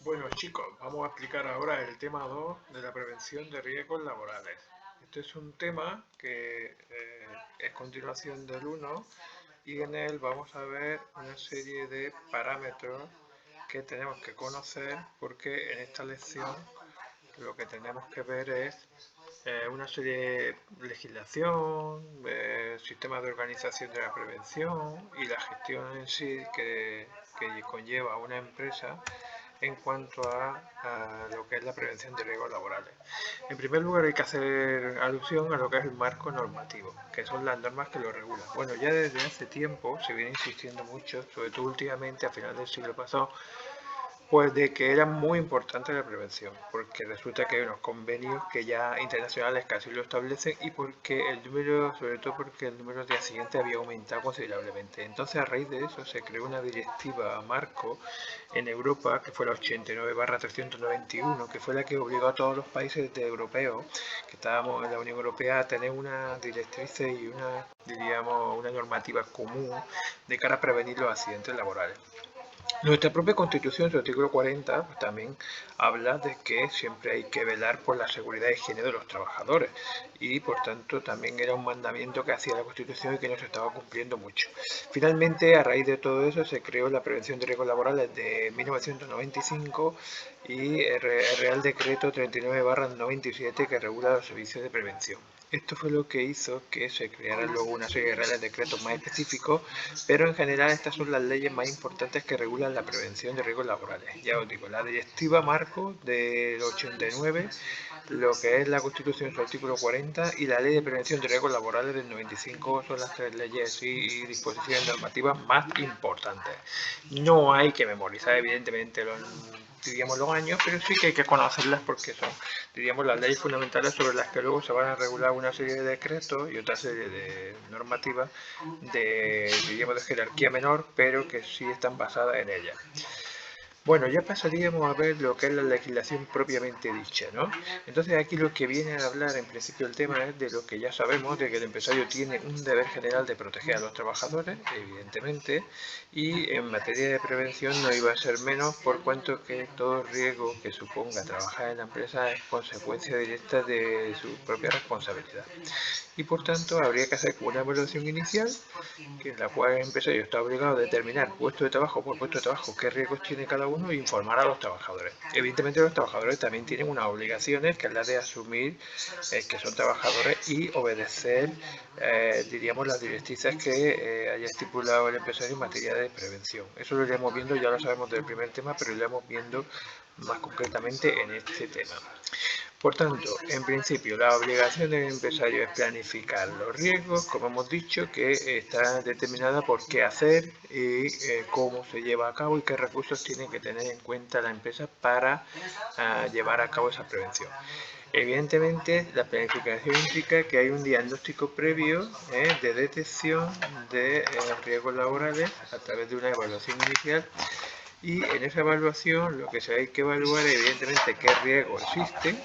Bueno chicos, vamos a explicar ahora el tema 2 de la prevención de riesgos laborales. Este es un tema que es continuación del uno y en él vamos a ver una serie de parámetros que tenemos que conocer porque en esta lección lo que tenemos que ver es una serie de legislación, sistemas de organización de la prevención y la gestión en sí que conlleva una empresa en cuanto a lo que es la prevención de riesgos laborales. En primer lugar hay que hacer alusión a lo que es el marco normativo, que son las normas que lo regulan. Bueno, ya desde hace tiempo se viene insistiendo mucho, sobre todo últimamente a finales del siglo pasado, pues de que era muy importante la prevención, porque resulta que hay unos convenios que ya internacionales casi lo establecen y porque el número, sobre todo porque el número de accidentes había aumentado considerablemente. Entonces a raíz de eso se creó una directiva marco en Europa, que fue la 89/391, que fue la que obligó a todos los países europeos que estábamos en la Unión Europea a tener una directriz y una, diríamos, una normativa común de cara a prevenir los accidentes laborales. Nuestra propia Constitución, su artículo 40, pues, también habla de que siempre hay que velar por la seguridad y higiene de los trabajadores y por tanto también era un mandamiento que hacía la Constitución y que no se estaba cumpliendo mucho. Finalmente, a raíz de todo eso, se creó la Prevención de Riesgos Laborales de 1995 y el Real Decreto 39/97 que regula los servicios de prevención. Esto fue lo que hizo que se creara luego una serie de reales decretos más específicos, pero en general estas son las leyes más importantes que regulan la prevención de riesgos laborales. Ya os digo, la directiva marco del 89, lo que es la Constitución, su artículo 40, y la ley de prevención de riesgos laborales del 95 son las tres leyes y disposiciones normativas más importantes. No hay que memorizar evidentemente diríamos los años, pero sí que hay que conocerlas porque son, diríamos, las leyes fundamentales sobre las que luego se van a regular una serie de decretos y otra serie de normativas diríamos, de jerarquía menor, pero que sí están basadas en ellas. Bueno, ya pasaríamos a ver lo que es la legislación propiamente dicha, ¿no? Entonces aquí lo que viene a hablar en principio el tema es de lo que ya sabemos, de que el empresario tiene un deber general de proteger a los trabajadores, evidentemente, y en materia de prevención no iba a ser menos por cuanto que todo riesgo que suponga trabajar en la empresa es consecuencia directa de su propia responsabilidad. Y por tanto habría que hacer una evaluación inicial en la cual el empresario está obligado a determinar puesto de trabajo por puesto de trabajo qué riesgos tiene cada uno e informar a los trabajadores. Evidentemente los trabajadores también tienen unas obligaciones que es la de asumir que son trabajadores y obedecer, diríamos, las directrices que haya estipulado el empresario en materia de prevención. Eso lo iremos viendo, ya lo sabemos del primer tema, pero lo iremos viendo más concretamente en este tema. Por tanto, en principio, la obligación del empresario es planificar los riesgos, como hemos dicho, que está determinada por qué hacer y cómo se lleva a cabo y qué recursos tiene que tener en cuenta la empresa para llevar a cabo esa prevención. Evidentemente, la planificación implica que hay un diagnóstico previo de detección de riesgos laborales a través de una evaluación inicial y en esa evaluación lo que se hay que evaluar es evidentemente qué riesgo existe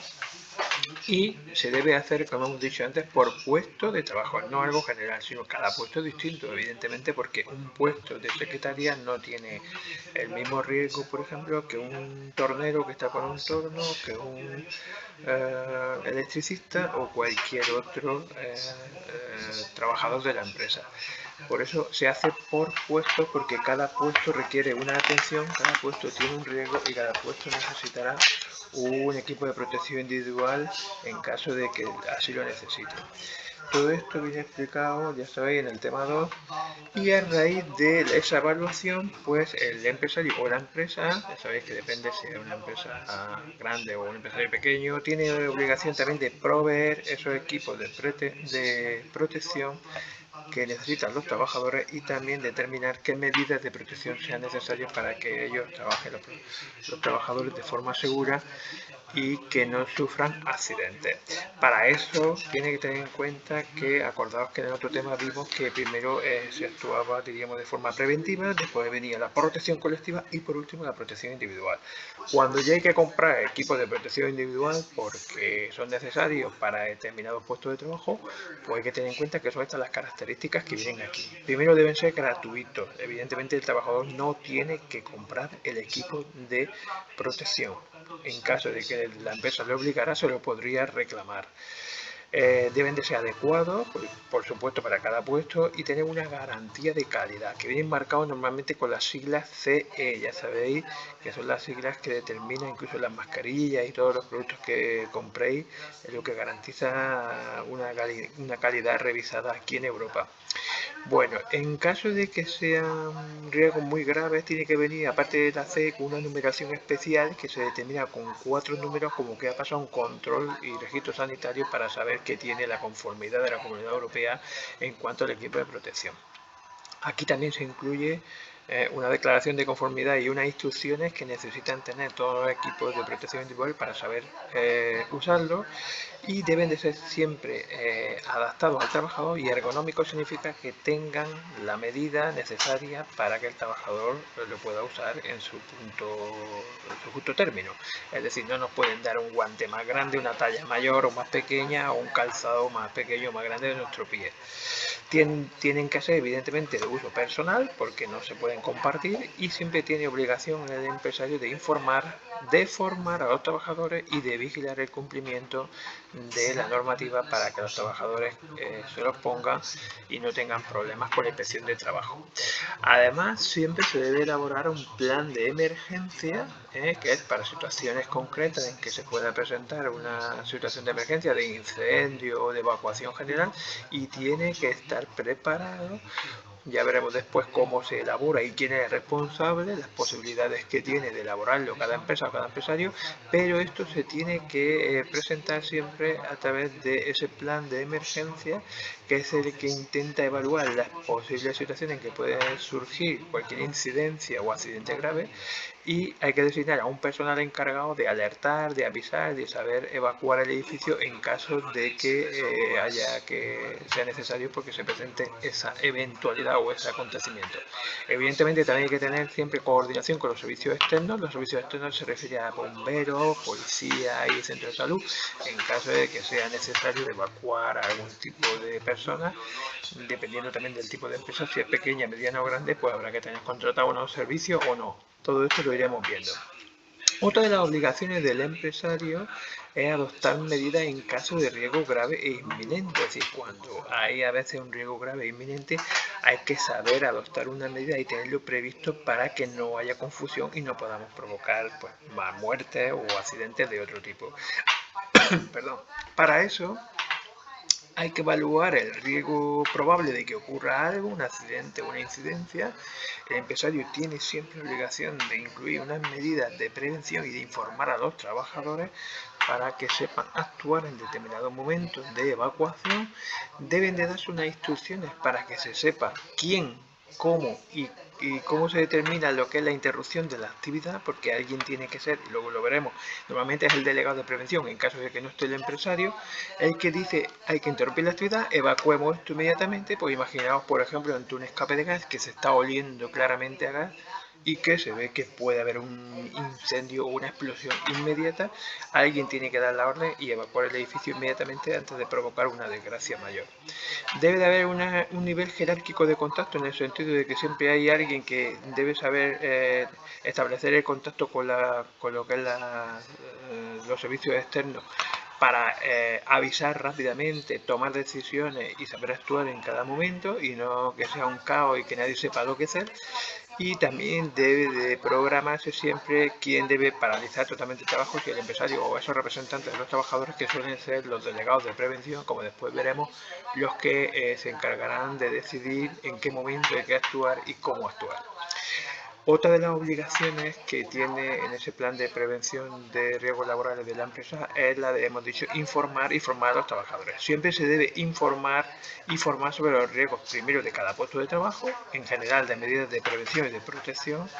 y se debe hacer, como hemos dicho antes, por puesto de trabajo, no algo general, sino cada puesto es distinto, evidentemente, porque un puesto de secretaria no tiene el mismo riesgo, por ejemplo, que un tornero que está con un torno, que un electricista o cualquier otro trabajador de la empresa. Por eso se hace por puesto, porque cada puesto requiere una atención, cada puesto tiene un riesgo y cada puesto necesitará un equipo de protección individual en caso de que así lo necesite. Todo esto viene explicado, ya sabéis, en el tema 2 y a raíz de esa evaluación, pues el empresario o la empresa, ya sabéis que depende si es una empresa grande o un empresario pequeño, tiene la obligación también de proveer esos equipos de protección que necesitan los trabajadores y también determinar qué medidas de protección sean necesarias para que ellos trabajen los trabajadores de forma segura y que no sufran accidentes. Para eso tiene que tener en cuenta que, acordaos que en el otro tema vimos que primero se actuaba, diríamos, de forma preventiva, después venía la protección colectiva y por último la protección individual. Cuando ya hay que comprar equipos de protección individual porque son necesarios para determinados puestos de trabajo, pues hay que tener en cuenta que son estas las características características que vienen aquí. Primero, deben ser gratuitos. Evidentemente el trabajador no tiene que comprar el equipo de protección. En caso de que la empresa le obligara, se lo podría reclamar. Deben de ser adecuados, por supuesto, para cada puesto, y tener una garantía de calidad, que vienen marcados normalmente con las siglas CE. Ya sabéis que son las siglas que determinan incluso las mascarillas y todos los productos que compréis, lo que garantiza una calidad revisada aquí en Europa. Bueno, en caso de que sean riesgos muy graves, tiene que venir, aparte de la C, con una numeración especial que se determina con 4 números, como que ha pasado un control y registro sanitario para saber que tiene la conformidad de la Comunidad Europea en cuanto al equipo de protección. Aquí también se incluye una declaración de conformidad y unas instrucciones que necesitan tener todos los equipos de protección individual para saber usarlo, y deben de ser siempre adaptados al trabajador, y ergonómico significa que tengan la medida necesaria para que el trabajador lo pueda usar en su justo término. Es decir, no nos pueden dar un guante más grande, una talla mayor o más pequeña, o un calzado más pequeño o más grande de nuestro pie. Tienen que ser evidentemente de uso personal porque no se pueden compartir, y siempre tiene obligación el empresario de informar, de formar a los trabajadores y de vigilar el cumplimiento de la normativa para que los trabajadores se los pongan y no tengan problemas con la inspección de trabajo. Además, siempre se debe elaborar un plan de emergencia, que es para situaciones concretas en que se pueda presentar una situación de emergencia, de incendio o de evacuación general, y tiene que estar preparado. Ya veremos después cómo se elabora y quién es el responsable, las posibilidades que tiene de elaborarlo cada empresa o cada empresario, pero esto se tiene que presentar siempre a través de ese plan de emergencia, que es el que intenta evaluar las posibles situaciones en que puede surgir cualquier incidencia o accidente grave, y hay que designar a un personal encargado de alertar, de avisar, de saber evacuar el edificio en caso de que sea necesario porque se presente esa eventualidad o ese acontecimiento. Evidentemente también hay que tener siempre coordinación con los servicios externos. Los servicios externos se refieren a bomberos, policía y centros de salud, en caso de que sea necesario evacuar a algún tipo de persona. Dependiendo también del tipo de empresa, si es pequeña, mediana o grande, pues habrá que tener contratado unos servicios o no. Todo esto lo iremos viendo. Otra de las obligaciones del empresario es adoptar medidas en caso de riesgo grave e inminente. Es decir, cuando hay a veces un riesgo grave e inminente, hay que saber adoptar una medida y tenerlo previsto para que no haya confusión y no podamos provocar más muertes o accidentes de otro tipo. Perdón. Para eso hay que evaluar el riesgo probable de que ocurra algo, un accidente o una incidencia. El empresario tiene siempre la obligación de incluir unas medidas de prevención y de informar a los trabajadores para que sepan actuar en determinados momentos de evacuación. Deben de darse unas instrucciones para que se sepa quién, cómo y cómo se determina lo que es la interrupción de la actividad, porque alguien tiene que ser, y luego lo veremos, normalmente es el delegado de prevención, en caso de que no esté el empresario, el que dice hay que interrumpir la actividad, evacuemos esto inmediatamente. Pues imaginaos, por ejemplo, ante un escape de gas que se está oliendo claramente a gas y que se ve que puede haber un incendio o una explosión inmediata, alguien tiene que dar la orden y evacuar el edificio inmediatamente antes de provocar una desgracia mayor. Debe de haber un nivel jerárquico de contacto, en el sentido de que siempre hay alguien que debe saber establecer el contacto con lo que es los servicios externos para avisar rápidamente, tomar decisiones y saber actuar en cada momento, y no que sea un caos y que nadie sepa lo que hacer. Y también debe de programarse siempre quién debe paralizar totalmente el trabajo, si el empresario o esos representantes de los trabajadores, que suelen ser los delegados de prevención, como después veremos, los que se encargarán de decidir en qué momento hay que actuar y cómo actuar. Otra de las obligaciones que tiene en ese plan de prevención de riesgos laborales de la empresa es la de, hemos dicho, informar y formar a los trabajadores. Siempre se debe informar y formar sobre los riesgos, primero de cada puesto de trabajo, en general de medidas de prevención y de protección.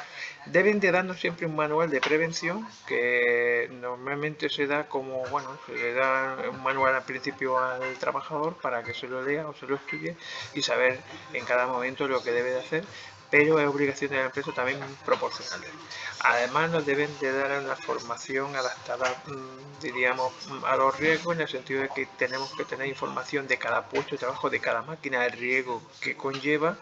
Deben de darnos siempre un manual de prevención, que normalmente se da como, se le da un manual al principio al trabajador para que se lo lea o se lo estudie y saber en cada momento lo que debe de hacer, pero es obligación de la empresa también proporcionarles. Además nos deben de dar una formación adaptada, diríamos, a los riesgos, en el sentido de que tenemos que tener información de cada puesto de trabajo, de cada máquina, el riesgo que conlleva,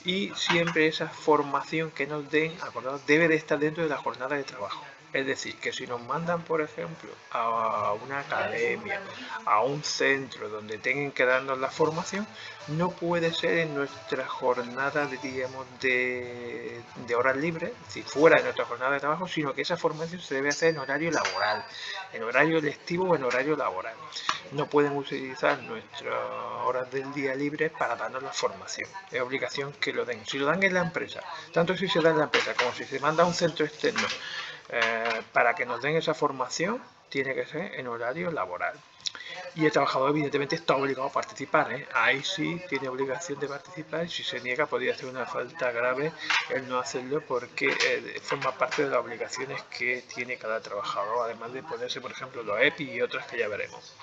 y siempre esa formación que nos den, acordados, debe de estar dentro de la jornada de trabajo. Es decir, que si nos mandan, por ejemplo, a una academia, a un centro donde tengan que darnos la formación, no puede ser en nuestra jornada, diríamos, de horas libres, es decir, fuera de nuestra jornada de trabajo, sino que esa formación se debe hacer en horario laboral, en horario lectivo o en horario laboral. No pueden utilizar nuestras horas del día libre para darnos la formación. Es obligación que lo den. Si lo dan en la empresa, tanto si se da en la empresa como si se manda a un centro externo, para que nos den esa formación, tiene que ser en horario laboral. Y el trabajador evidentemente está obligado a participar, ¿eh? Ahí sí tiene obligación de participar, y si se niega podría ser una falta grave el no hacerlo, porque forma parte de las obligaciones que tiene cada trabajador, además de ponerse, por ejemplo, los EPI y otras que ya veremos.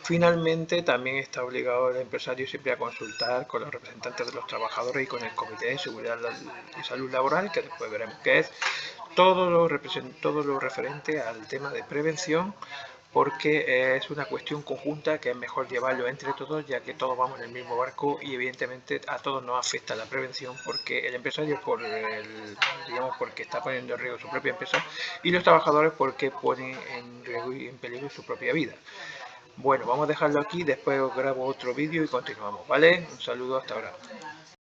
Finalmente, también está obligado el empresario siempre a consultar con los representantes de los trabajadores y con el Comité de Seguridad y Salud Laboral, que después veremos qué es, todo lo referente al tema de prevención, porque es una cuestión conjunta que es mejor llevarlo entre todos, ya que todos vamos en el mismo barco y evidentemente a todos nos afecta la prevención, porque el empresario porque está poniendo en riesgo su propia empresa, y los trabajadores porque ponen en riesgo y en peligro su propia vida. Bueno, vamos a dejarlo aquí, después os grabo otro vídeo y continuamos, ¿vale? Un saludo, hasta ahora.